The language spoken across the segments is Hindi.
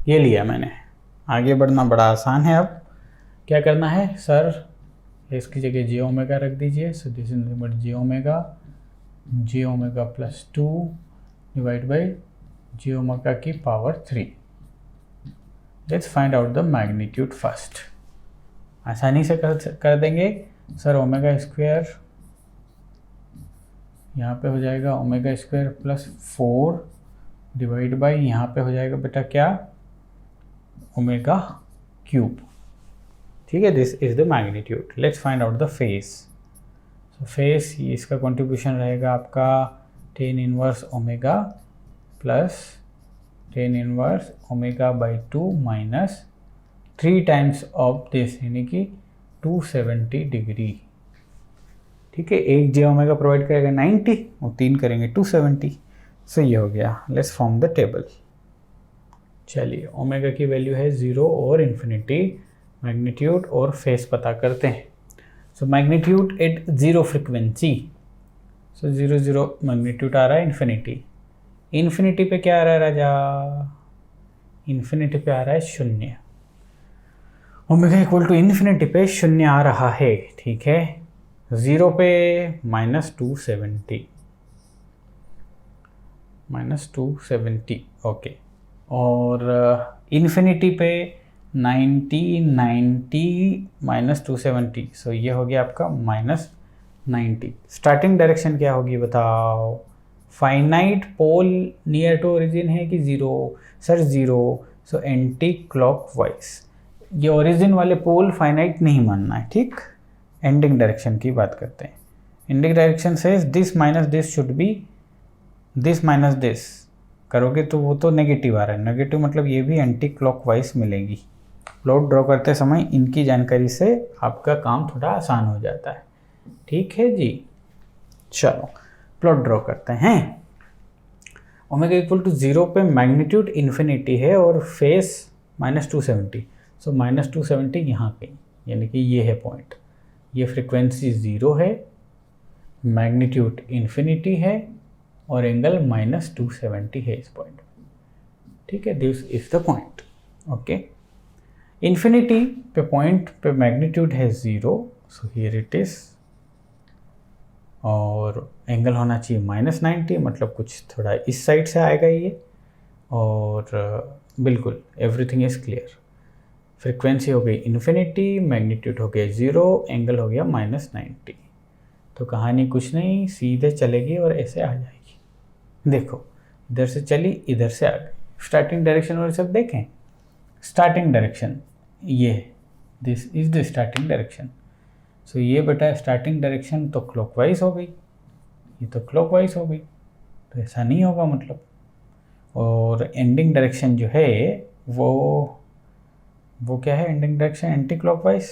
ये लिया मैंने। आगे बढ़ना बड़ा आसान है। अब क्या करना है सर, इसकी जगह जे ओमेगा रख दीजिए। So this is nothing but j omega plus 2 divide by j omega की power 3। Let's find out the magnitude first. आसानी से कर देंगे सर। ओमेगा स्क्वायर यहाँ पे हो जाएगा omega square plus 4 divide by यहाँ पे हो जाएगा बेटा क्या, ओमेगा क्यूब। ठीक है, this is the magnitude. Let's find out the face. So face, इसका कंट्रीब्यूशन रहेगा आपका ten inverse omega plus tan inverse omega by 2 minus 3 times of this, यानी कि 270 डिग्री। ठीक है, एक जे ओमेगा प्रोवाइड करेगा 90 और 3 करेंगे 270। सो ये हो गया। Let's form the table. चलिए, ओमेगा की वैल्यू है 0 और इन्फिनिटी। मैग्नीट्यूड और फेस पता करते हैं। सो मैग्नीट्यूड एट 0 फ्रिक्वेंसी, सो 0 0 मैग्नीट्यूड आ रहा है। इन्फिनिटी पे क्या आ रहा है राजा, इन्फिनिटी पे आ रहा है 0। ओमेगा इक्वल टू इन्फिनिटी पे 0 आ रहा है। ठीक है, 0 पे -270 ओके। और इन्फिनिटी पे 90 माइनस 270, सो ये हो गया आपका -90। स्टार्टिंग डायरेक्शन क्या होगी बताओ। Finite pole near to origin है कि 0, सर 0, सो एंटी क्लॉकवाइज। ये ओरिजिन वाले पोल फाइनाइट नहीं मानना है। ठीक, एंडिंग डायरेक्शन की बात करते हैं। एंडिंग डायरेक्शन से this minus this should be this minus this करोगे तो वो तो नेगेटिव आ रहा है। नेगेटिव मतलब ये भी एंटी क्लॉकवाइज मिलेगी। प्लॉट ड्रॉ करते समय इनकी जानकारी से आपका काम थोड़ा आसान हो जाता है। ठीक है जी, चलो प्लॉट ड्रॉ करते हैं। ओमेगा इक्वल टू 0 पे मैग्नीट्यूड इन्फिनिटी है और फेस -270, सो -270 यहाँ पे, यानी कि ये है पॉइंट। ये फ्रीक्वेंसी 0 है, मैग्नीट्यूड इन्फिनिटी है और एंगल -270 है इस पॉइंट। ठीक है, this is the point. Okay, infinity पे पॉइंट पे मैग्नीट्यूड है 0, सो हियर इट इज। और एंगल होना चाहिए -90, मतलब कुछ थोड़ा इस साइड से आएगा ये। और बिल्कुल एवरीथिंग इज क्लियर। फ्रीक्वेंसी हो गई इन्फिनिटी, मैग्नीट्यूड हो गया 0, एंगल हो गया -90। तो कहानी कुछ नहीं, सीधे चलेगी और ऐसे आ जाएगी। देखो, इधर से चली, इधर से आ गई। स्टार्टिंग डायरेक्शन और सब देखें। स्टार्टिंग डायरेक्शन ये, this is the starting direction. So ये बेटा स्टार्टिंग डायरेक्शन तो क्लॉकवाइज हो गई, ये तो क्लॉकवाइज हो गई, तो ऐसा नहीं होगा मतलब। और एंडिंग डायरेक्शन जो है वो क्या है, एंडिंग डायरेक्शन एंटी क्लॉकवाइज।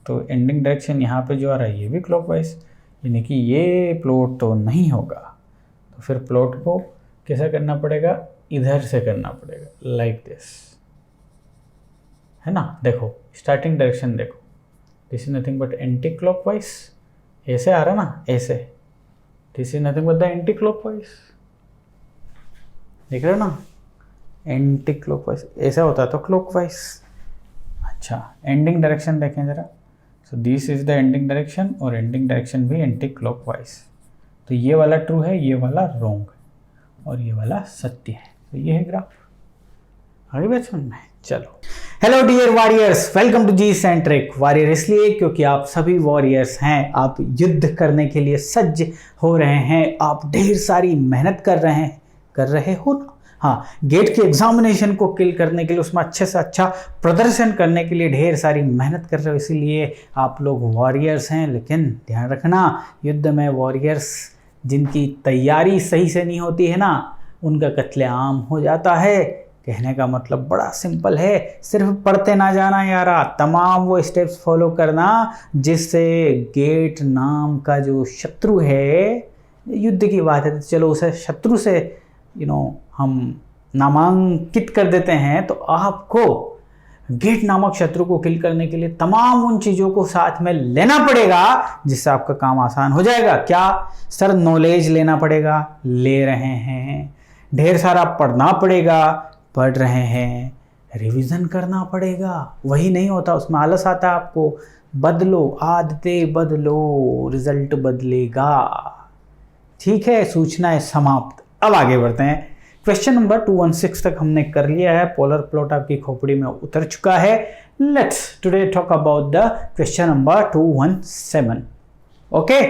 तो एंडिंग डायरेक्शन यहाँ पे जो आ रहा है ये भी क्लॉकवाइज, यानी कि ये प्लॉट तो नहीं होगा। तो फिर प्लॉट को कैसा करना पड़ेगा, इधर से करना पड़ेगा, लाइक दिस, है ना। देखो स्टार्टिंग डायरेक्शन देखो, this is nothing but anti clockwise. ऐसे आ रहा ना, ऐसे, this is nothing but the anti clockwise. देख रहे हो ना, एंटी क्लॉकवाइज ऐसा होता है तो क्लॉकवाइज। अच्छा, एंडिंग डायरेक्शन देखें ज़रा। सो this is the ending direction और एंडिंग डायरेक्शन भी एंटी क्लॉकवाइज। तो ये वाला ट्रू है, ये वाला रॉन्ग है और ये वाला सत्य है। तो ये है ग्राफ। आगे बात समझ में, चलो। Hello dear warriors, welcome to G centric. Warrior इसलिए क्योंकि आप सभी वॉरियर्स हैं, आप युद्ध करने के लिए सज्ज हो रहे हैं, आप ढेर सारी मेहनत कर रहे हो ना। हाँ, गेट की एग्जामिनेशन को किल करने के लिए, उसमें अच्छे से अच्छा प्रदर्शन करने के लिए ढेर सारी मेहनत कर रहे हो, इसीलिए आप लोग वॉरियर्स हैं। लेकिन ध्यान रखना, युद्ध में वॉरियर्स जिनकी तैयारी सही से नहीं होती है ना, उनका कत्लेआम हो जाता है। कहने का मतलब बड़ा सिंपल है, सिर्फ पढ़ते ना जाना यारा, तमाम वो स्टेप्स फॉलो करना जिससे गेट नाम का जो शत्रु है, युद्ध की बात है तो चलो उसे शत्रु से हम नामांकित कर देते हैं। तो आपको गेट नामक शत्रु को किल करने के लिए तमाम उन चीज़ों को साथ में लेना पड़ेगा जिससे आपका काम आसान हो जाएगा। क्या सर, नॉलेज लेना पड़ेगा, ले रहे हैं। ढेर सारा पढ़ना पड़ेगा, पढ़ रहे हैं। रिवीजन करना पड़ेगा, वही नहीं होता, उसमें आलस आता है आपको। बदलो, आदतें बदलो, रिजल्ट बदलेगा। ठीक है, सूचनाएं समाप्त। अब आगे बढ़ते हैं। क्वेश्चन नंबर 216 तक हमने कर लिया है, पोलर प्लॉट आपकी खोपड़ी में उतर चुका है। Let's today talk about the question number 217। Okay,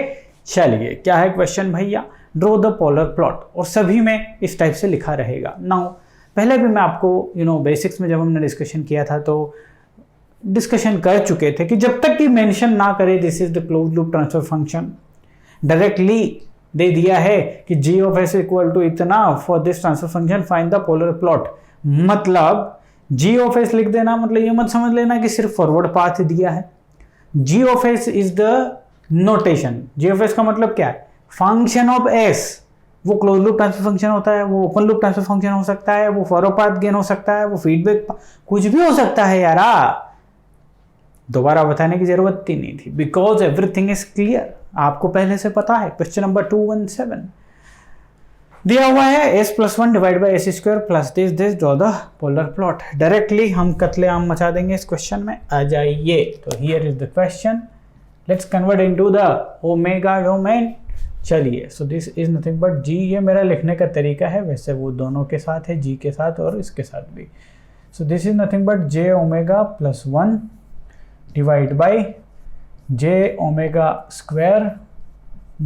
चलिए क्या है क्वेश्चन भैया? ड्रॉ द पोलर प्लॉट, और सभी में इस टाइप से लिखा रहेगा। नाउ पहले भी मैं आपको बेसिक्स में जब हमने डिस्कशन किया था तो डिस्कशन कर चुके थे कि जब तक कि मेंशन ना करे this is the close loop transfer function, directly दे दिया है कि g of s equal to इतना for this transfer function find the polar plot, मतलब g ऑफ s लिख देना, मतलब ये मत समझ लेना कि सिर्फ फॉरवर्ड पाथ दिया है। g of s is the notation. g of s का मतलब क्या है? Function of s। वो क्लोज लूप ट्रांसफर फंक्शन होता है, वो ओपन लूप ट्रांसफर फंक्शन हो सकता है, वो फॉरवर्ड पाथ गेन हो सकता है, वो फीडबैक कुछ भी हो सकता है यारा। दोबारा बताने की जरूरत ही नहीं थी, बिकॉज एवरीथिंग इज क्लियर, आपको पहले से पता है। क्वेश्चन नंबर 217 दिया हुआ है s+1 divide by s square plus this draw the polar plot. Directly हम कत्ले आम मचा देंगे इस क्वेश्चन में। आ जाइए, तो here is the question, let's convert into the omega domain. चलिए, so this is nothing but g, ये मेरा लिखने का तरीका है, वैसे वो दोनों के साथ है, g के साथ और इसके साथ भी। सो this is nothing but j omega plus 1 divide by j omega square,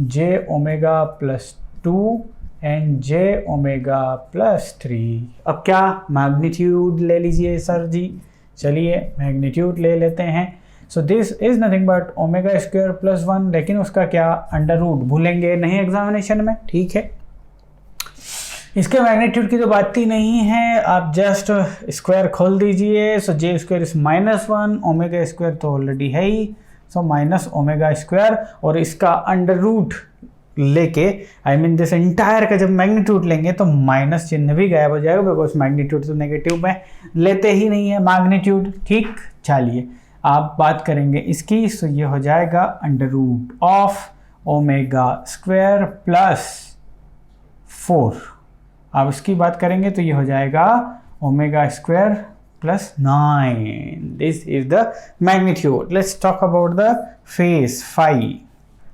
j omega plus 2 and j omega plus 3। अब क्या मैग्नीट्यूड ले लीजिए सर जी? चलिए मैग्नीट्यूड ले लेते हैं। So this is nothing but omega square plus 1, लेकिन उसका क्या अंडर रूट भूलेंगे नहीं एग्जामिनेशन में, ठीक है। इसके मैग्नीट्यूड की तो बात ही नहीं है, आप जस्ट स्क्वायर खोल दीजिए। So j square is -1, omega square तो ऑलरेडी है ही, सो माइनस ओमेगा स्क्वायर, और इसका अंडर रूट लेके आई मीन दिस एंटायर का जब मैग्नीट्यूड लेंगे तो माइनस चिन्ह भी गायब हो जाएगा, बिकॉज मैग्नीट्यूड तो नेगेटिव में लेते ही नहीं है मैग्नीट्यूड, ठीक। चलिए आप बात करेंगे इसकी, सो ये हो जाएगा under root of omega square plus 4। अब इसकी बात करेंगे तो ये हो जाएगा omega square plus 9। This is the magnitude. Let's talk about the phase phi,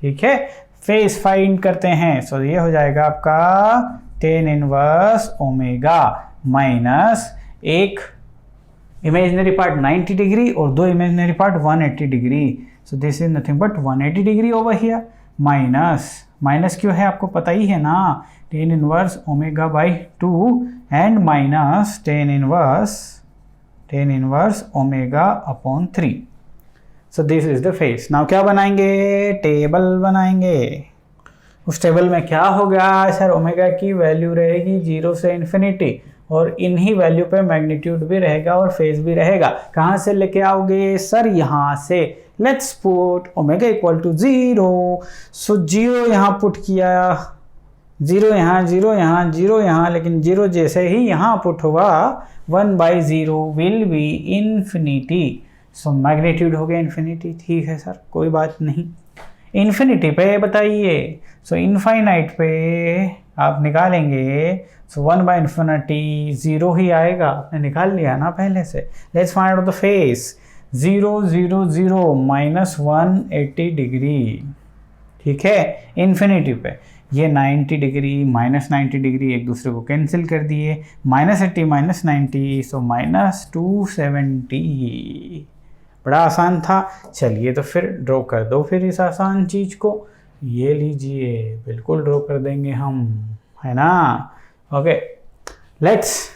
ठीक है। फेस फाइंड करते हैं, सो ये हो जाएगा आपका tan इनवर्स ओमेगा माइनस एक इमेजिनरी पार्ट 90 डिग्री और दो imaginary part 180 degree. So this is nothing but 180 degree over here, minus क्यों है आपको पता ही है ना, tan inverse omega by 2 and minus tan inverse omega upon 3। So this is the face. Now क्या बनाएंगे? टेबल बनाएंगे। उस टेबल में क्या होगा सर? ओमेगा की वैल्यू रहेगी 0 से इन्फिनिटी, और इन्हीं वैल्यू पे मैग्नीट्यूड भी रहेगा और फेस भी रहेगा। कहाँ से लेके आओगे सर? यहाँ से। Let's put omega equal to 0। So 0 यहाँ पुट किया, 0 यहाँ, 0 यहाँ, 0 यहाँ, लेकिन 0 जैसे ही यहाँ पुट हुआ 1/0 will be infinity. So magnitude हो गया इन्फिनिटी, ठीक है सर, कोई बात नहीं। इन्फिनिटी पे बताइए, सो इनफाइनाइट पे आप निकालेंगे, सो 1/∞ 0 ही आएगा, आपने निकाल लिया ना पहले से। Let's find out the face. 0 0 0 minus 180 degree, ठीक है। इन्फिनिटी पे ये 90 डिग्री माइनस 90 डिग्री एक दूसरे को कैंसिल कर दिए, -80 माइनस 90, सो -270। बड़ा आसान था। चलिए तो फिर ड्रॉ कर दो फिर इस आसान चीज को। ये लीजिए, बिल्कुल ड्रॉ कर देंगे हम, है ना। ओके, लेट्स,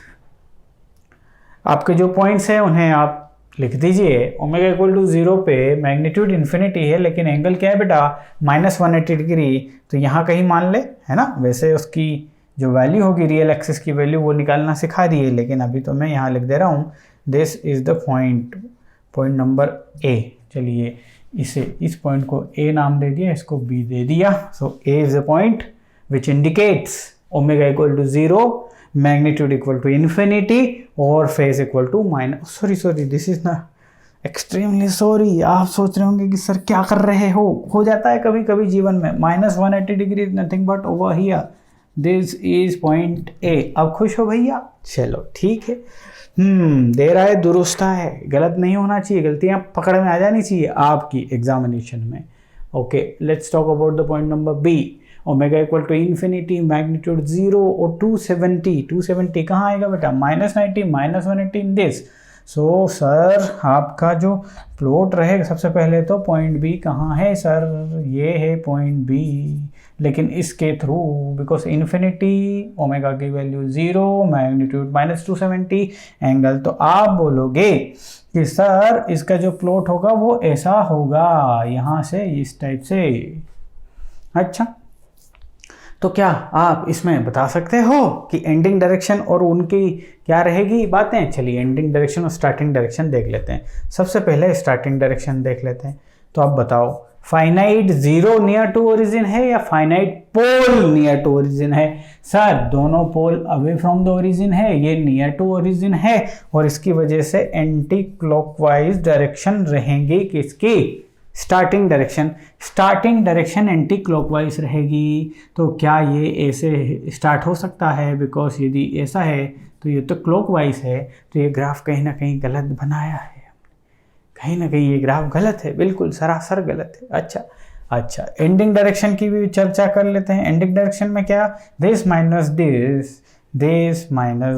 आपके जो पॉइंट्स हैं उन्हें आप लिख दीजिए। ओमेगा इक्वल टू 0 पे मैग्नीट्यूड इन्फिनिटी है, लेकिन एंगल क्या है बेटा? -180 डिग्री, तो यहाँ कहीं मान ले, है ना। वैसे उसकी जो वैल्यू होगी रियल एक्सिस की वैल्यू वो निकालना सिखा दिए, लेकिन अभी तो मैं यहाँ लिख दे रहा हूँ this is the point number A। चलिए इस पॉइंट को A नाम दे दिया, इसको B दे दिया। So A is the point which indicates omega equal to 0, magnitude equal to infinity और phase equal to minus, sorry this is ना एक्सट्रीमली सॉरी। आप सोच रहे होंगे कि सर क्या कर रहे हो जाता है कभी कभी जीवन में। -180 degree is nothing but over here, this is point A। अब खुश हो भैया? चलो ठीक है, दे रहा है, दुरुस्त है, गलत नहीं होना चाहिए, गलतियां पकड़ में आ जानी चाहिए आपकी एग्जामिनेशन में। Okay, let's talk about the point number B. Omega equal to infinity, magnitude 0 और 270 कहाँ आएगा बेटा? -90 -180 इन दिस। सो सर आपका जो प्लॉट रहेगा, सबसे पहले तो पॉइंट बी कहाँ है सर? ये है पॉइंट बी, लेकिन इसके थ्रू, बिकॉज इन्फिनिटी, ओमेगा की वैल्यू 0, मैग्नीट्यूड -270 एंगल, तो आप बोलोगे कि सर इसका जो प्लॉट होगा वो ऐसा होगा, यहाँ से इस टाइप से। अच्छा, तो क्या आप इसमें बता सकते हो कि एंडिंग डायरेक्शन और उनकी क्या रहेगी बातें? चलिए एंडिंग डायरेक्शन और स्टार्टिंग डायरेक्शन देख लेते हैं। सबसे पहले स्टार्टिंग डायरेक्शन देख लेते हैं। तो आप बताओ, finite zero near to origin है या finite pole near to origin है? सर दोनों pole away from the origin है, ये नियर टू ओरिजिन है, और इसकी वजह से एंटी क्लॉकवाइज डायरेक्शन रहेंगी किसकी? स्टार्टिंग डायरेक्शन एंटी क्लॉकवाइज रहेगी। तो क्या ये ऐसे स्टार्ट हो सकता है? बिकॉज यदि ऐसा है तो ये तो क्लॉकवाइज है, तो ये ग्राफ कहीं ना कहीं गलत बनाया है, कहीं ना कहीं ये ग्राफ गलत है, बिल्कुल सरासर गलत है। अच्छा, एंडिंग डायरेक्शन की भी चर्चा कर लेते हैं। एंडिंग डायरेक्शन में क्या? This minus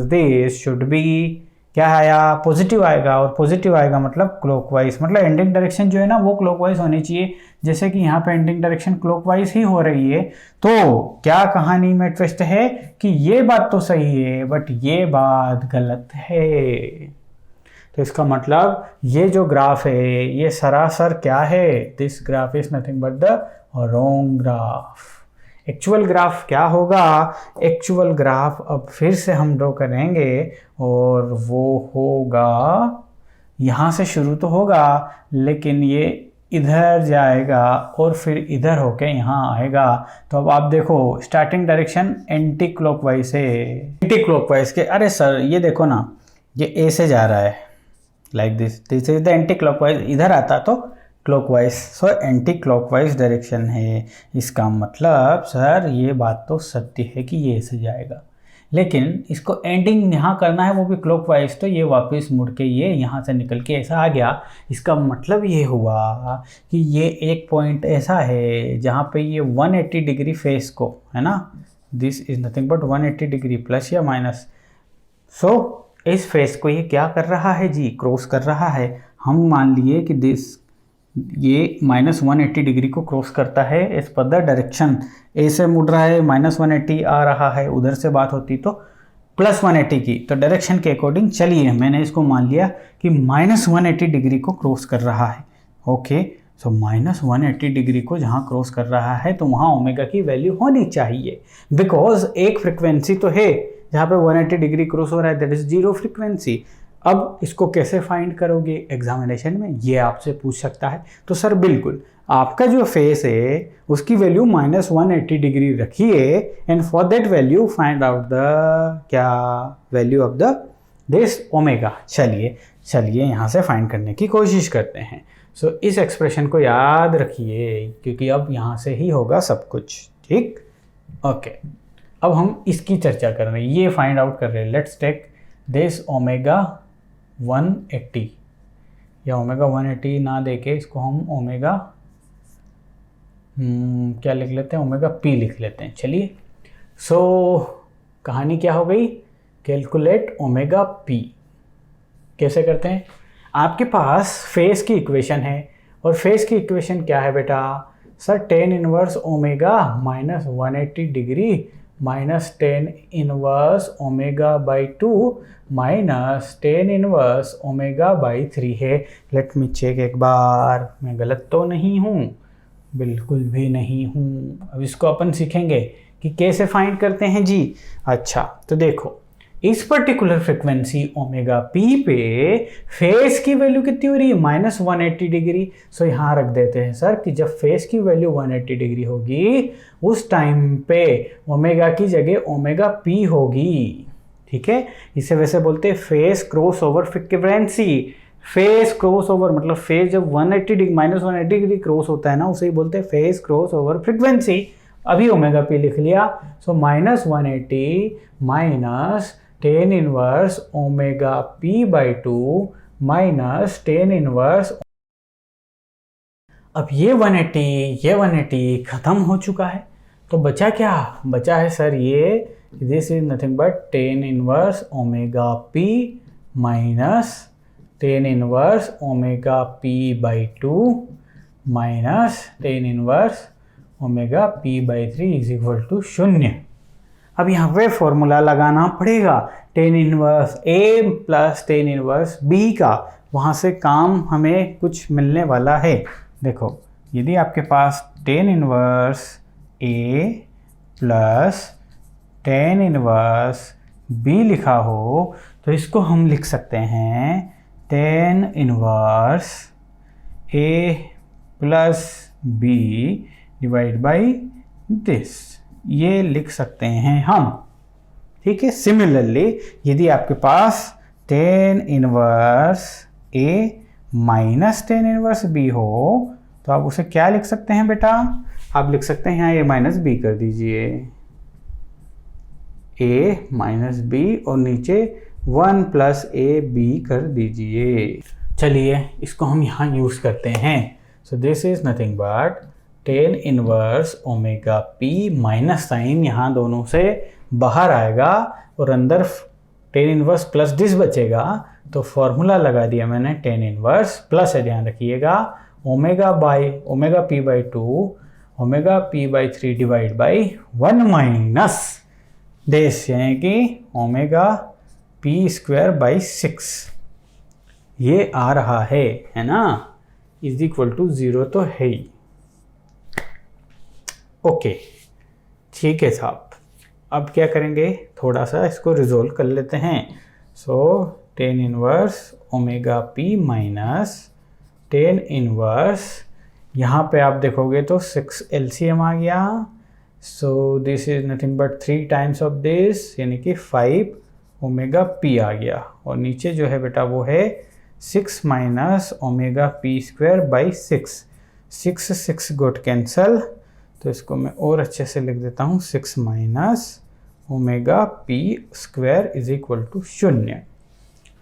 this should be क्या आया? पॉजिटिव आएगा, और पॉजिटिव आएगा मतलब क्लॉकवाइज, मतलब एंडिंग डायरेक्शन जो है ना वो क्लॉकवाइज होनी चाहिए। जैसे कि यहाँ पे एंडिंग डायरेक्शन क्लॉकवाइज ही हो रही है, तो क्या कहानी में ट्विस्ट है कि ये बात तो सही है बट ये बात गलत है। तो इसका मतलब ये जो ग्राफ है ये सरासर क्या है? This graph is nothing but the wrong graph. Actual graph क्या होगा? एक्चुअल ग्राफ अब फिर से हम ड्रॉ करेंगे, और वो होगा, यहाँ से शुरू तो होगा लेकिन ये इधर जाएगा और फिर इधर होके यहाँ आएगा। तो अब आप देखो, स्टार्टिंग डायरेक्शन एंटी क्लॉकवाइज है, एंटी क्लॉकवाइज के, अरे सर ये देखो ना, ये ए से जा रहा है like this is the anti clockwise, इधर आता तो क्लॉकवाइज, सो एंटी क्लॉकवाइज डायरेक्शन है। इसका मतलब सर ये बात तो सत्य है कि ये ऐसे जाएगा, लेकिन इसको एंडिंग यहाँ करना है वो भी क्लॉकवाइज, तो ये वापस मुड़ के ये यहाँ से निकल के ऐसा आ गया। इसका मतलब ये हुआ कि ये एक पॉइंट ऐसा है जहाँ पे ये 180 डिग्री फेस को, है ना, this is nothing but 180 degree plus या माइनस, सो इस फेस को ये क्या कर रहा है जी? क्रॉस कर रहा है। हम मान लिए कि ये -180 डिग्री को क्रॉस करता है एज पर द डायरेक्शन, ए से मुड़ रहा है, -180 आ रहा है, उधर से बात होती तो +180 की, तो डायरेक्शन के अकॉर्डिंग चलिए मैंने इसको मान लिया कि -180 डिग्री को क्रॉस कर रहा है। ओके, सो -180 डिग्री को जहाँ क्रॉस कर रहा है तो वहाँ ओमेगा की वैल्यू होनी चाहिए, बिकॉज एक फ्रिक्वेंसी तो है जहाँ पे 180 डिग्री क्रॉस हो रहा है, दैट इज 0 फ्रिक्वेंसी। अब इसको कैसे फाइंड करोगे एग्जामिनेशन में, ये आपसे पूछ सकता है। तो सर बिल्कुल, आपका जो फेस है उसकी वैल्यू -180 डिग्री रखिए, and for that value find out the क्या value of the this omega. चलिए यहाँ से फाइंड करने की कोशिश करते हैं। सो इस एक्सप्रेशन को याद रखिए क्योंकि अब यहाँ से ही होगा सब कुछ, ठीक? ओके, अब हम इसकी चर्चा कर रहे हैं, ये फाइंड आउट कर रहे हैं। लेट्स टेक दिस ओमेगा 180, या ओमेगा 180 ना देके इसको हम ओमेगा क्या लिख लेते हैं? ओमेगा पी लिख लेते हैं। चलिए, सो कहानी क्या हो गई? Calculate omega P. कैसे करते हैं? आपके पास फेस की इक्वेशन है, और फेस की इक्वेशन क्या है बेटा? Sir tan inverse omega -180 degree minus tan inverse omega by 2 minus tan inverse omega by 3 है। लेट मी चेक एक बार, मैं गलत तो नहीं हूँ? बिल्कुल भी नहीं हूँ। अब इसको अपन सीखेंगे कि कैसे फाइंड करते हैं जी। अच्छा, तो देखो, इस पर्टिकुलर फ्रिक्वेंसी ओमेगा पी पे फेस की वैल्यू कितनी हो रही है? -180 डिग्री। सो यहाँ रख देते हैं सर कि जब फेस की वैल्यू 180 डिग्री होगी उस टाइम पे ओमेगा की जगह ओमेगा पी होगी, ठीक है? इसे वैसे बोलते हैं face cross over frequency. Face cross over मतलब फेस जब 180 डिग्री -180 डिग्री क्रॉस होता है ना, उसे ही बोलते हैं फेस क्रॉस ओवर फ्रिक्वेंसी। अभी ओमेगा पी लिख लिया, सो -180 minus tan inverse omega P by 2 minus tan inverse. अब ये 180 खत्म हो चुका है, तो बचा क्या? बचा है सर ये, this is nothing but tan inverse omega P minus tan inverse omega P by 2 minus tan inverse omega P by 3 is equal to 0। अब यहाँ पे फॉर्मूला लगाना पड़ेगा tan inverse A plus tan inverse B का, वहाँ से काम हमें कुछ मिलने वाला है। देखो, यदि आपके पास tan inverse A plus tan inverse B लिखा हो, तो इसको हम लिख सकते हैं tan inverse A plus B divide by this, ये लिख सकते हैं हम। ठीक है। सिमिलरली यदि आपके पास टेन इनवर्स ए माइनस टेन इनवर्स बी हो, तो आप उसे क्या लिख सकते हैं बेटा? आप लिख सकते हैं यहाँ ए माइनस बी कर दीजिए, ए माइनस बी, और नीचे 1 प्लस ए बी कर दीजिए। चलिए इसको हम यहाँ यूज़ करते हैं। So this is nothing but tan inverse omega P minus sign यहाँ दोनों से बाहर आएगा और अंदर टेन इनवर्स प्लस दिस बचेगा, तो फॉर्मूला लगा दिया मैंने टेन इनवर्स प्लस है, ध्यान रखिएगा, omega P by 2 omega P by 3 divide by 1 minus this, यानी कि ओमेगा पी स्क्वायर बाई 6, ये आ रहा है ना, इज इक्वल टू 0 तो है ही। ओके, ठीक है साहब। अब क्या करेंगे, थोड़ा सा इसको रिजोल्व कर लेते हैं। So tan inverse omega P minus tan inverse, यहाँ पे आप देखोगे तो 6 LCM आ गया, so this is nothing but 3 times of this, यानी कि 5 ओमेगा पी आ गया, और नीचे जो है बेटा वो है 6 minus omega P square by 6 got cancel, तो इसको मैं और अच्छे से लिख देता हूँ, 6 minus omega P square is equal to 0।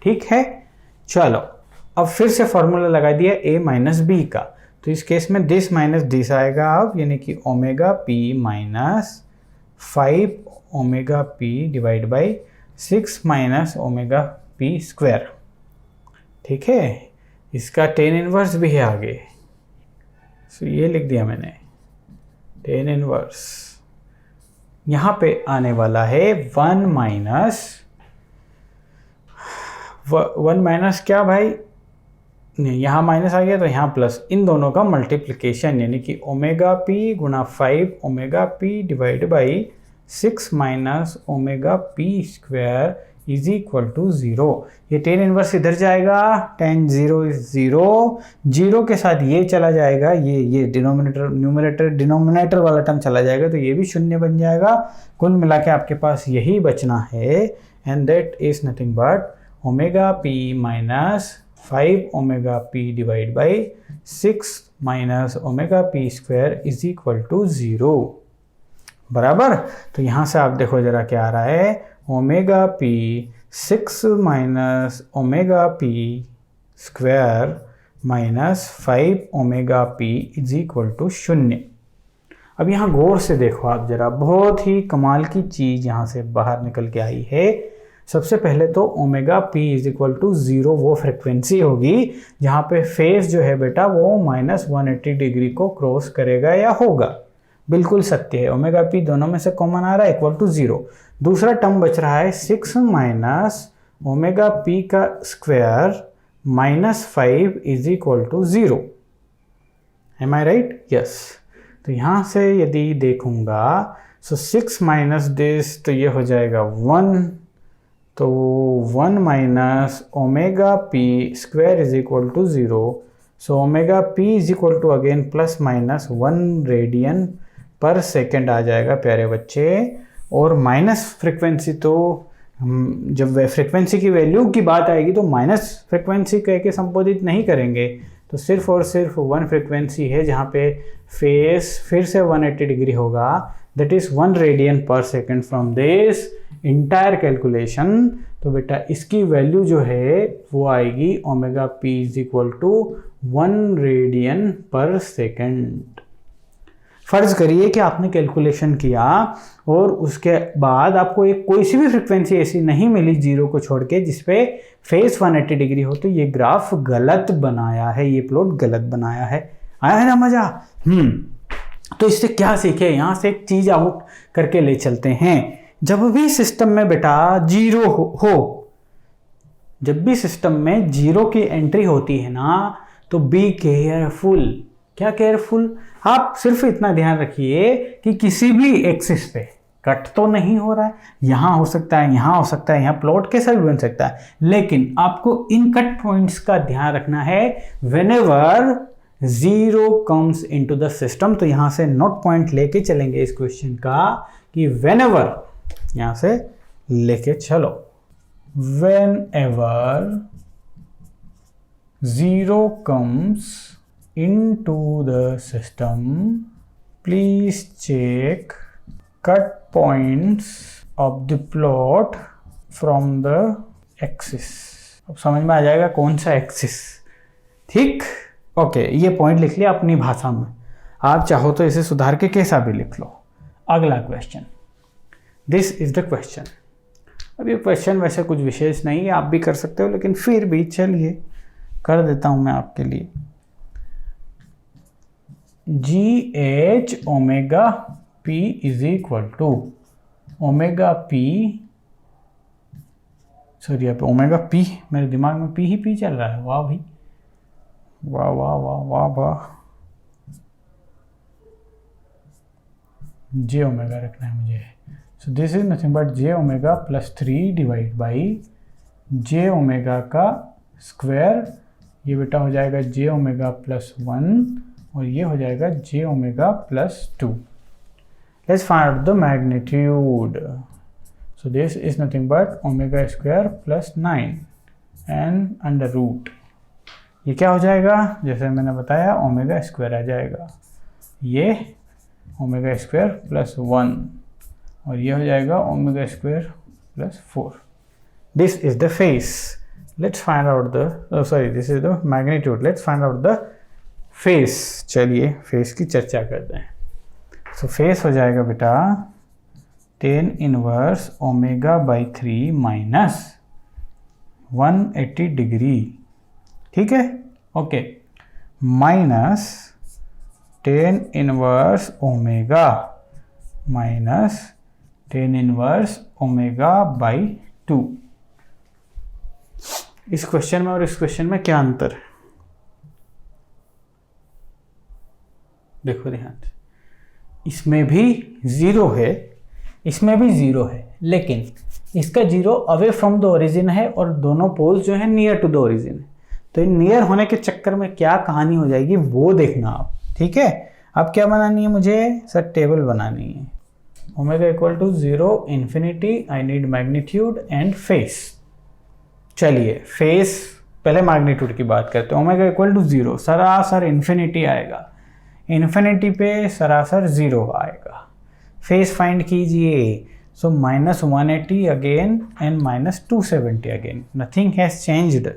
ठीक है। चलो अब फिर से फॉर्मूला लगा दिया ए माइनस बी का, तो इस केस में दिस माइनस दिस आएगा अब, यानी कि omega P minus 5 omega p divide by 6 minus omega P square. ठीक है। इसका टेन इनवर्स भी है आगे, सो ये लिख दिया मैंने टेन इनवर्स, यहाँ पे आने वाला है 1 माइनस क्या भाई, नहीं यहाँ माइनस आ गया तो यहाँ प्लस, इन दोनों का मल्टीप्लिकेशन, यानी कि ओमेगा पी गुणा 5 omega p divide by 6 minus omega P square is equal to 0। ये टेन इनवर्स इधर जाएगा, टेन 0 इज 0, 0 के साथ ये चला जाएगा, ये न्यूमरेटर डिनोमिनेटर वाला टर्म चला जाएगा, तो ये भी 0 बन जाएगा। कुल मिला के आपके पास यही बचना है, and that is nothing but omega P minus 5 omega p divide by 6 minus omega P square is equal to 0, बराबर। तो यहाँ से आप देखो जरा क्या आ रहा है, omega p 6 minus omega P square minus 5 omega p is equal to 0। अब यहाँ गौर से देखो आप जरा, बहुत ही कमाल की चीज़ यहाँ से बाहर निकल के आई है। सबसे पहले तो omega p is equal to 0 वो फ्रिक्वेंसी होगी जहाँ पे फेस जो है बेटा वो माइनस 180 डिग्री को क्रॉस करेगा या होगा, बिल्कुल सत्य है। ओमेगा पी दोनों में से कॉमन आ रहा है, इक्वल टू 0। दूसरा टर्म बच रहा है 6 माइनस ओमेगा पी का square minus 5 is equal to 0। Am I right? Yes. तो यहाँ से यदि देखूंगा, सो 6 माइनस दिस, तो ये हो जाएगा 1, तो 1 minus omega P square is equal to 0। So omega p is equal to again plus minus 1 radian per second आ जाएगा प्यारे बच्चे। और माइनस फ्रिक्वेंसी, तो जब फ्रिक्वेंसी की वैल्यू की बात आएगी तो माइनस फ्रिक्वेंसी कह के संबोधित नहीं करेंगे, तो सिर्फ और सिर्फ 1 फ्रिक्वेंसी है जहाँ पे फेस फिर से 180 डिग्री होगा, that is 1 radian per second from this entire calculation, तो बेटा इसकी वैल्यू जो है वो आएगी omega p is equal to 1 radian per second. फर्ज करिए कि आपने कैलकुलेशन किया और उसके बाद आपको एक कोई सी भी फ्रीक्वेंसी ऐसी नहीं मिली जीरो को छोड़ के जिसपे फेस 180 डिग्री हो, तो ये ग्राफ गलत बनाया है, ये प्लॉट गलत बनाया है। आया है ना मजा? तो इससे क्या सीखे, यहां से एक चीज आउट करके ले चलते हैं। जब भी सिस्टम में बेटा जीरो हो, जब भी सिस्टम में जीरो की एंट्री होती है ना, तो बी केयरफुल। क्या केयरफुल? आप सिर्फ इतना ध्यान रखिए कि किसी भी एक्सिस पे कट तो नहीं हो रहा है, यहां हो सकता है, यहां हो सकता है, यहां प्लॉट कैसा भी बन सकता है, लेकिन आपको इन कट पॉइंट्स का ध्यान रखना है whenever zero comes into the system. तो यहां से नोट पॉइंट लेके चलेंगे इस क्वेश्चन का कि व्हेनेवर, यहां से लेके चलो, whenever zero comes into the system, please check cut points of the plot from the axis। अब समझ में आ जाएगा कौन सा एक्सिस। ठीक, ओके, ये पॉइंट लिख लिया अपनी भाषा में, आप चाहो तो इसे सुधार के कैसा भी लिख लो। अगला question, this is the question. अब ये क्वेश्चन वैसे कुछ विशेष नहीं है, आप भी कर सकते हो, लेकिन फिर भी चलिए कर देता हूं मैं आपके लिए। G H omega p is equal to omega p, sorry यहाँ पे ओमेगा पी, मेरे दिमाग में पी ही पी चल रहा है। वाह भाई, वाह वाह वाह वाह वाह, जे ओमेगा रखना है मुझे। सो this is nothing but j omega plus 3 divide by j omega का स्क्वायर, ये बेटा हो जाएगा जे ओमेगा प्लस 1 और ये हो जाएगा j omega plus 2। Let's find out the magnitude. So this is nothing but omega square plus 9 and under root, ये क्या हो जाएगा, जैसे मैंने बताया ओमेगा स्क्वायर आ जाएगा, ये ओमेगा स्क्वायर प्लस 1 और ये हो जाएगा omega square plus 4। This is the face. Let's find out the, sorry this is the magnitude. Let's find out the face. चलिए फेस की चर्चा करते हैं। सो फेस हो जाएगा बेटा tan inverse omega by 3 minus 180 degree, ठीक है, okay, minus tan inverse omega minus tan inverse omega by 2। इस क्वेश्चन में और इस क्वेश्चन में क्या अंतर है, देखो ध्यान से, इसमें भी जीरो है, इसमें भी जीरो है, लेकिन इसका zero away from the origin है और दोनों पोल्स जो है नियर टू द ओरिजिन है। तो इन नियर होने के चक्कर में क्या कहानी हो जाएगी वो देखना आप, ठीक है। अब क्या बनानी है मुझे, सर टेबल बनानी है। Omega equal to 0 infinity, I need magnitude and phase. चलिए फेस, पहले मैग्नीट्यूड की बात करते हैं। ओमेगा इक्वल टू 0, सरासर इन्फिनिटी आएगा, इन्फिनिटी पे सरासर 0 आएगा। फेस फाइंड कीजिए, so minus 180 again and minus 270 again, nothing has changed.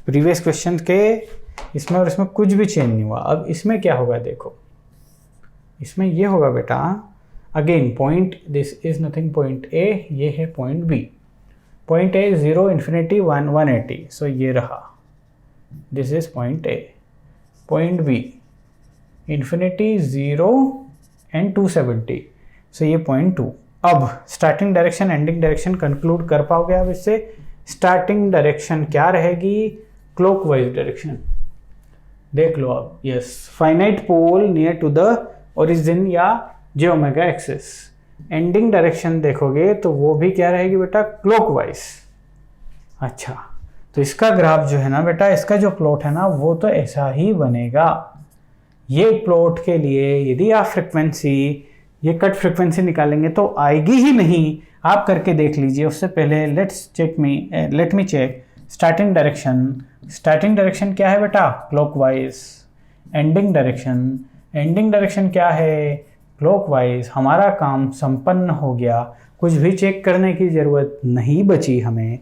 Previous question के इसमें और इसमें कुछ भी चेंज नहीं हुआ। अब इसमें क्या होगा देखो, इसमें ये होगा बेटा again point, this is nothing point A, ये है point B. Point A 0 infinity 180, so ये रहा, this is point A. Point B infinity 0 and 270, so ये पॉइंट 2। अब starting direction ending direction conclude कर पाओगे आप इससे। स्टार्टिंग डायरेक्शन क्या रहेगी, क्लॉकवाइज डायरेक्शन, देख लो आप, yes, finite pole near to the origin या j omega axis. Ending direction देखोगे तो वो भी क्या रहेगी बेटा, क्लॉकवाइज। अच्छा, तो इसका ग्राफ जो है ना बेटा, इसका जो प्लॉट है ना वो तो ऐसा ही बनेगा। ये प्लॉट के लिए यदि आप फ्रिक्वेंसी, ये कट फ्रिक्वेंसी निकालेंगे तो आएगी ही नहीं, आप करके देख लीजिए। उससे पहले let me check starting direction. Starting direction क्या है बेटा, क्लॉकवाइज। एंडिंग डायरेक्शन क्या है, क्लॉकवाइज हमारा काम संपन्न हो गया, कुछ भी चेक करने की ज़रूरत नहीं बची हमें।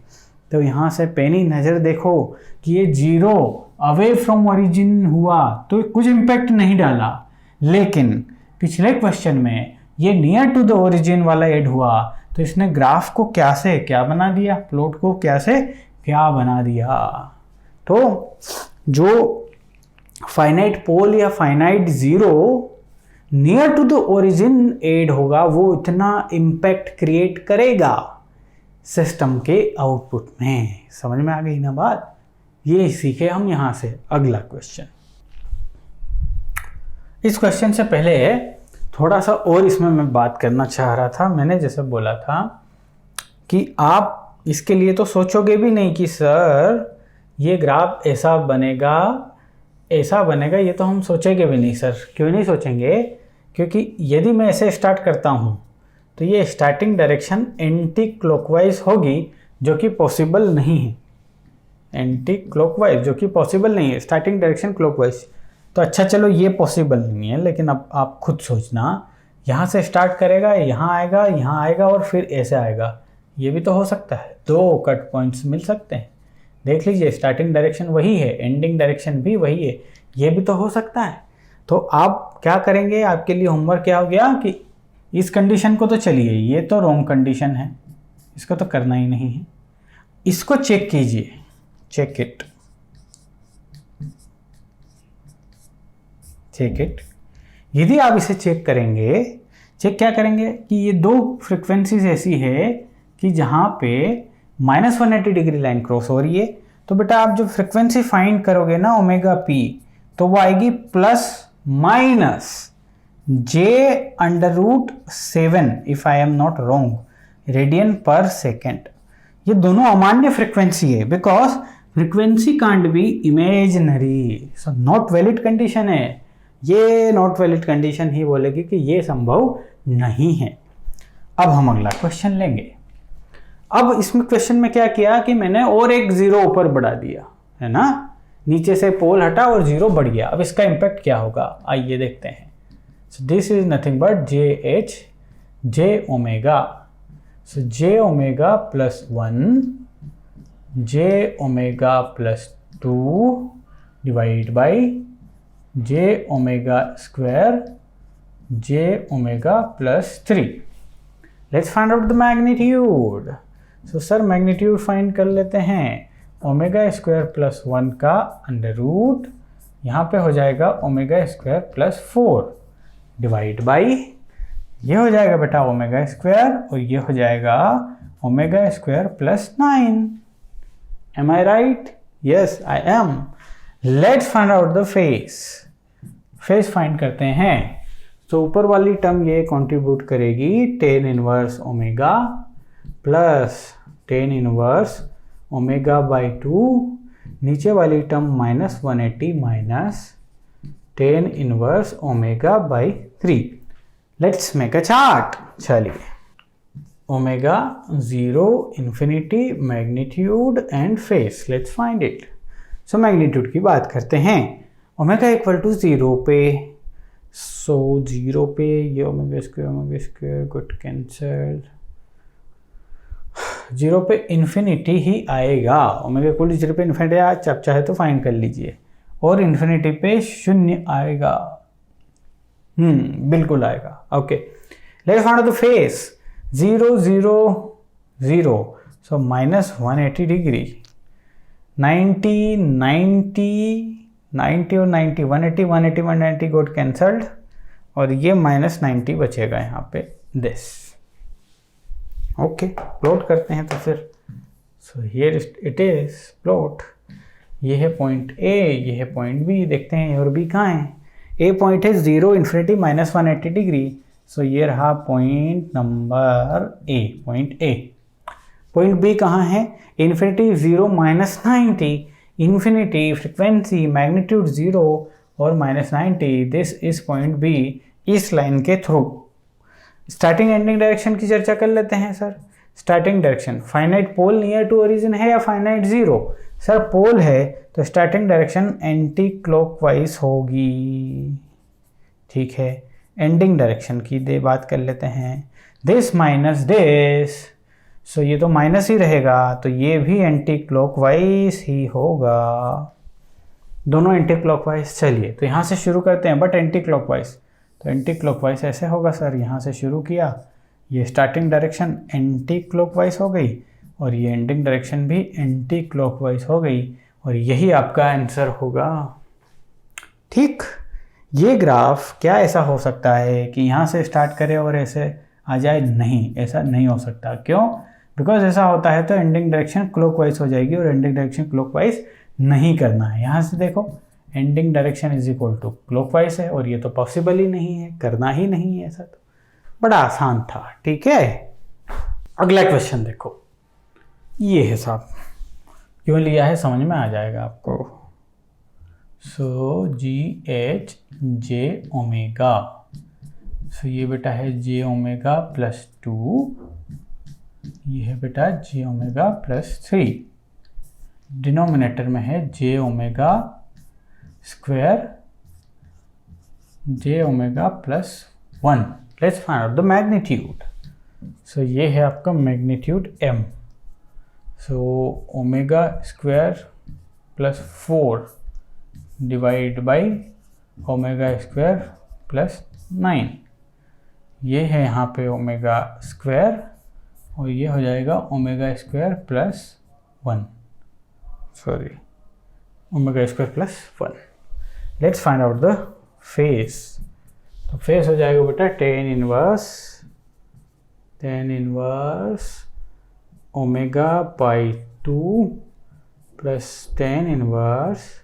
तो यहाँ से पेनी नज़र देखो कि ये 0 अवे फ्रॉम ओरिजिन हुआ तो कुछ इम्पैक्ट नहीं डाला, लेकिन पिछले क्वेश्चन में ये नियर टू द ओरिजिन वाला ऐड हुआ तो इसने ग्राफ को क्या से क्या बना दिया, प्लॉट को क्या से क्या बना दिया। तो जो फाइनाइट पोल या finite 0 near to the origin add होगा वो इतना इम्पैक्ट क्रिएट करेगा सिस्टम के आउटपुट में। समझ में आ गई ना बात? ये सीखे हम यहां से। अगला क्वेश्चन, इस क्वेश्चन से पहले थोड़ा सा और इसमें मैं बात करना चाह रहा था। मैंने जैसे बोला था कि आप इसके लिए तो सोचोगे भी नहीं कि सर ये ग्राफ ऐसा बनेगा, ये तो हम सोचेंगे भी नहीं सर। क्यों नहीं सोचेंगे? क्योंकि यदि मैं ऐसे स्टार्ट करता हूँ तो ये स्टार्टिंग डायरेक्शन एंटी क्लॉकवाइज होगी, जो कि पॉसिबल नहीं है। एंटी क्लॉकवाइज जो कि पॉसिबल नहीं है, स्टार्टिंग डायरेक्शन क्लॉकवाइज। तो अच्छा चलो ये पॉसिबल नहीं है, लेकिन अब आप खुद सोचना, यहाँ से स्टार्ट करेगा, यहाँ आएगा और फिर ऐसे आएगा। ये भी तो हो सकता है, 2 कट पॉइंट्स मिल सकते हैं। देख लीजिए, स्टार्टिंग डायरेक्शन वही है, एंडिंग डायरेक्शन भी वही है, ये भी तो हो सकता है। तो आप क्या करेंगे, आपके लिए होमवर्क क्या हो गया कि इस कंडीशन को तो चलिए, ये तो रॉन्ग कंडीशन है, इसको तो करना ही नहीं है, इसको चेक कीजिए, चेक इट। यदि आप इसे चेक करेंगे, क्या करेंगे कि ये 2 फ्रिक्वेंसीज ऐसी है कि जहाँ पे -180 डिग्री लाइन क्रॉस हो रही है। तो बेटा आप जब फ्रिक्वेंसी फाइंड करोगे ना ओमेगा पी, तो वो आएगी +/-j√7 if I am not wrong radian per second. ये दोनों अमान्य फ्रिक्वेंसी है, because frequency can't be imaginary, so not valid condition है। ये नॉट वैलिड कंडीशन ही बोलेगी कि ये संभव नहीं है। अब हम अगला क्वेश्चन लेंगे। अब इसमें क्वेश्चन में क्या किया कि मैंने और एक 0 ऊपर बढ़ा दिया है ना, नीचे से पोल हटा और 0 बढ़ गया। अब इसका इम्पैक्ट क्या होगा, आइए देखते हैं। So this is nothing but j omega. So j omega +1 j omega +2 divide by j omega square j omega +3। Let's find out the magnitude. So sir magnitude find कर लेते हैं। ओमेगा स्क्वायर +1 का अंडर-रूट यहाँ पे हो जाएगा ओमेगा स्क्वायर +4 डिवाइड बाई ये हो जाएगा बेटा ओमेगा स्क्वायर और ये हो जाएगा omega square +9। Am I right? Yes I am. Let's find out the phase find करते हैं। तो ऊपर वाली टर्म ये कंट्रीब्यूट करेगी tan inverse omega plus tan inverse omega by 2, नीचे वाली term -180 minus tan inverse omega by 3। Let's make a chart. चलिए, omega 0 infinity magnitude and phase, let's find it. So magnitude की बात करते हैं। ओमेगा इक्वल टू 0 पे, सो 0 पे ये ओमेगा स्क्वायर गुड कैंसल। 0 पे इन्फिनिटी ही आएगा। ओमेगा इक्वल टू 0 पे इन्फिनिटी आज आप चाहे तो फाइंड कर लीजिए, और इन्फिनिटी पे 0 आएगा। बिल्कुल आएगा। Okay, let's find out the face. 0 0 0, so -180 degree. 90 90 90 और 90 180 180 190 गोट कैंसल्ड, और ये -90 बचेगा यहाँ पे दिस। ओके, प्लॉट करते हैं तो फिर। So here it is plot. ये है पॉइंट ए, ये है पॉइंट बी। देखते हैं और बी कहाँ है। ए पॉइंट है 0 इन्फिनिटी -180 डिग्री। सो ये रहा point number A, point A. Point B कहाँ है? इन्फिनिटी 0 -90, इन्फिनिटी फ्रिक्वेंसी मैग्नीट्यूड 0 और -90। This is point B. इस लाइन के थ्रू स्टार्टिंग एंडिंग डायरेक्शन की चर्चा कर लेते हैं sir. Starting direction, finite pole near to origin है या फाइनाइट 0? सर पोल है तो स्टार्टिंग डायरेक्शन एंटी क्लॉकवाइज होगी, ठीक है। एंडिंग डायरेक्शन की बात कर लेते हैं, दिस माइनस दिस, सो ये तो माइनस ही रहेगा, तो ये भी एंटी क्लॉकवाइज ही होगा, दोनों एंटी क्लॉकवाइज। चलिए तो यहाँ से शुरू करते हैं, बट एंटी क्लॉकवाइज, तो एंटी क्लॉकवाइज ऐसे होगा सर, यहाँ से शुरू किया, ये स्टार्टिंग डायरेक्शन एंटी क्लॉकवाइज हो गई और ये एंडिंग डायरेक्शन भी एंटी क्लॉकवाइज हो गई, और यही आपका आंसर होगा। ठीक, ये ग्राफ क्या ऐसा हो सकता है कि यहाँ से स्टार्ट करे और ऐसे आ जाए? नहीं, ऐसा नहीं हो सकता। क्यों? बिकॉज ऐसा होता है तो एंडिंग डायरेक्शन क्लॉकवाइज हो जाएगी और एंडिंग डायरेक्शन क्लॉकवाइज नहीं करना है। यहाँ से देखो ending direction is equal to clockwise है और ये तो पॉसिबल ही नहीं है, करना ही नहीं है ऐसा। तो बड़ा आसान था। ठीक है, अगला क्वेश्चन देखो, ये है साहब, क्यों लिया है समझ में आ जाएगा आपको। सो जी एच जे ओमेगा, सो ये बेटा है जे ओमेगा प्लस 2, ये है बेटा जे ओमेगा प्लस 3, डिनोमिनेटर में है j omega square j omega plus 1। Let's find out the magnitude. So ये है आपका magnitude m, so omega square plus 4 divide by omega square plus 9, ये है यहाँ पे ओमेगा स्क्वायर और ये हो जाएगा omega square plus 1, sorry omega square plus 1। Let's find out the phase. तो फेस हो जाएगा बेटा tan inverse omega by 2 plus tan inverse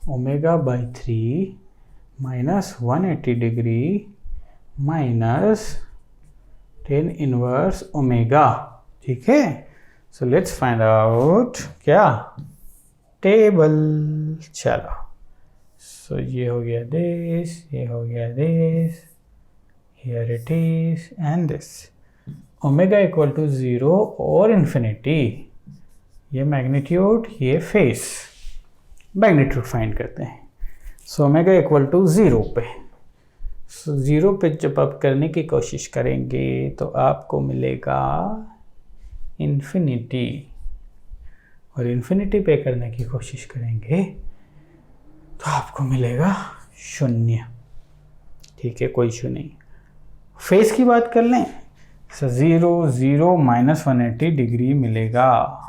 omega by 3 minus 180 degree minus tan inverse omega. ठीक है, सो लेट्स फाइंड आउट क्या टेबल। चलो, सो ये हो गया दिस, ये हो गया this, here it is and this. Omega equal to 0 और इन्फिनिटी, ये मैग्नीट्यूड, ये फेस। मैग्नीट्यूड फाइंड करते हैं। सो ओमेगा इक्वल टू 0 पे, सो 0 पे जब आप करने की कोशिश करेंगे तो आपको मिलेगा इन्फिनिटी, और इन्फिनिटी पे करने की कोशिश करेंगे तो आपको मिलेगा 0। ठीक है, कोई इशू नहीं। फेस की बात कर लें, सो 0 0 माइनस 180 डिग्री मिलेगा।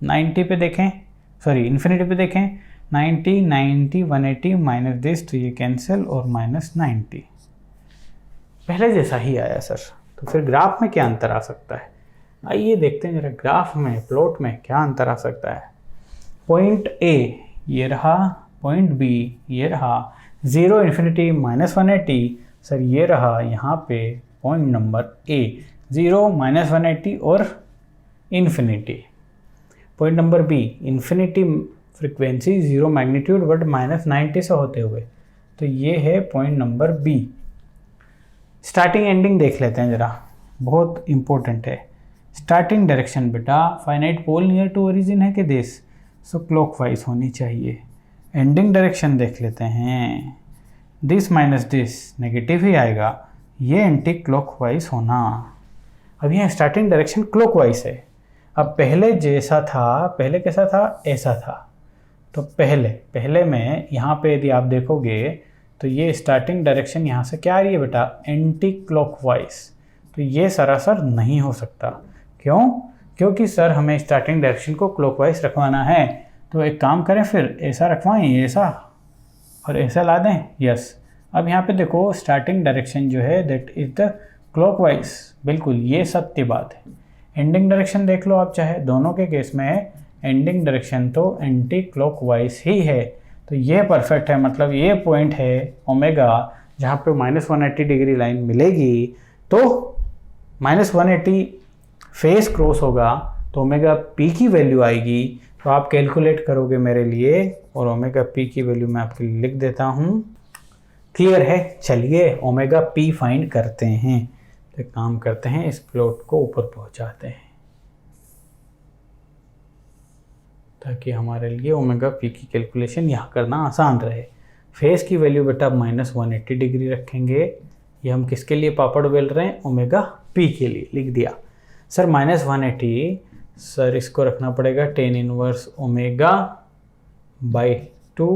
90 पे देखें, सॉरी इन्फिनिटी पे देखें, 90 90 180 माइनस दिस, तो ये कैंसिल और माइनस 90, पहले जैसा ही आया सर। तो फिर ग्राफ में क्या अंतर आ सकता है? आइए देखते हैं जरा ग्राफ में, प्लॉट में क्या अंतर आ सकता है। पॉइंट ए ये रहा, पॉइंट बी ये रहा, 0 इन्फिनिटी माइनस 180, सर ये रहा यहाँ पे पॉइंट नंबर ए, 0 माइनस 180 और infinity. Point number B infinity frequency, 0 magnitude but minus 90 से होते हुए, तो ये है point number B. Starting ending देख लेते हैं जरा, बहुत इंपॉर्टेंट है। स्टार्टिंग डायरेक्शन बेटा finite pole near to origin है कि दिस, सो क्लॉकवाइज होनी चाहिए। एंडिंग डायरेक्शन देख लेते हैं, दिस माइनस दिस नेगेटिव ही आएगा, ये एंटी क्लॉकवाइज होना। अब यहाँ स्टार्टिंग डायरेक्शन क्लॉकवाइज है। अब पहले जैसा था, पहले कैसा था, ऐसा था। तो पहले में यहाँ पे यदि आप देखोगे तो ये स्टार्टिंग डायरेक्शन यहाँ से क्या आ रही है बेटा, एंटी क्लॉकवाइज। तो ये सरासर नहीं हो सकता। क्यों? क्योंकि सर हमें स्टार्टिंग डायरेक्शन को क्लॉकवाइज रखवाना है। तो एक काम करें, फिर ऐसा रखवाएं, ऐसा और ऐसा ला दें। यस, अब यहाँ पे देखो स्टार्टिंग डायरेक्शन जो है दैट इज द क्लॉकवाइज, बिल्कुल ये सत्य बात है। एंडिंग डायरेक्शन देख लो आप चाहे, दोनों के केस में एंडिंग डायरेक्शन तो एंटी क्लॉकवाइज ही है। तो ये परफेक्ट है, मतलब ये पॉइंट है ओमेगा जहाँ पे माइनस 180 डिग्री लाइन मिलेगी, तो माइनस 180 फेस क्रॉस होगा तो ओमेगा पी की वैल्यू आएगी। तो आप कैलकुलेट करोगे मेरे लिए, और ओमेगा पी की वैल्यू मैं आपके लिए लिख देता हूँ। क्लियर है? चलिए ओमेगा पी फाइंड करते हैं। तो एक काम करते हैं, इस प्लॉट को ऊपर पहुँचाते हैं ताकि हमारे लिए ओमेगा पी की कैलकुलेशन यहाँ करना आसान रहे। फेस की वैल्यू बेटा माइनस 180 डिग्री रखेंगे, ये हम किसके लिए पापड़ बेल रहे हैं, ओमेगा पी के लिए, लिख दिया। सर -180, सर इसको रखना पड़ेगा tan inverse omega by 2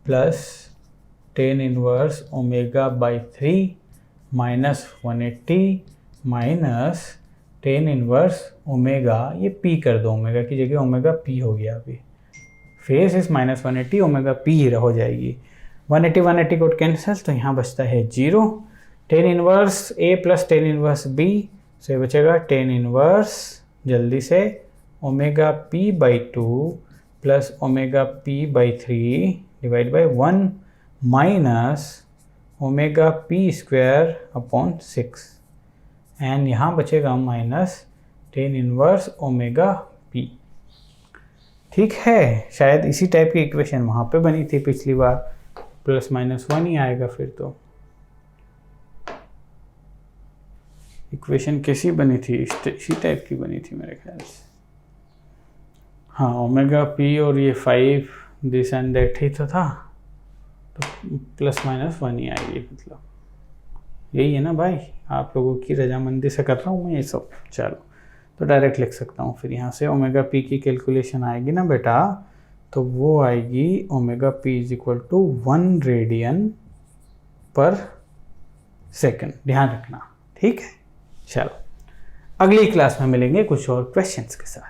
plus tan inverse omega by 3 -180 minus tan inverse omega, ये पी कर दो, ओमेगा की जगह ओमेगा पी हो गया अभी, फेस इस -180 ओमेगा पी ही हो जाएगी। 180 को कैंसिल, तो यहाँ बचता है 0, ten inverse A plus tan inverse B, सो ये बचेगा टेन इनवर्स जल्दी से omega P by 2 plus omega P by 3 divide by 1 minus omega P square upon 6, and यहाँ बचेगा minus tan inverse omega P. ठीक है, शायद इसी टाइप की इक्वेशन वहाँ पे बनी थी पिछली बार, +-1 ही आएगा फिर तो। इक्वेशन कैसी बनी थी, इसी टाइप की बनी थी मेरे ख्याल से। हाँ, ओमेगा पी और ये 5 दिस एंड दैट ही तो था, तो +-1 ही आएगी, मतलब यही है ना भाई, आप लोगों की रजामंदी से कर रहा हूँ मैं ये सब। चलो तो डायरेक्ट लिख सकता हूँ फिर यहाँ से, ओमेगा पी की कैलकुलेशन आएगी ना बेटा, तो वो आएगी omega p is equal to 1 radian per second, ध्यान रखना, ठीक है। चलो अगली क्लास में मिलेंगे कुछ और क्वेश्चंस के साथ।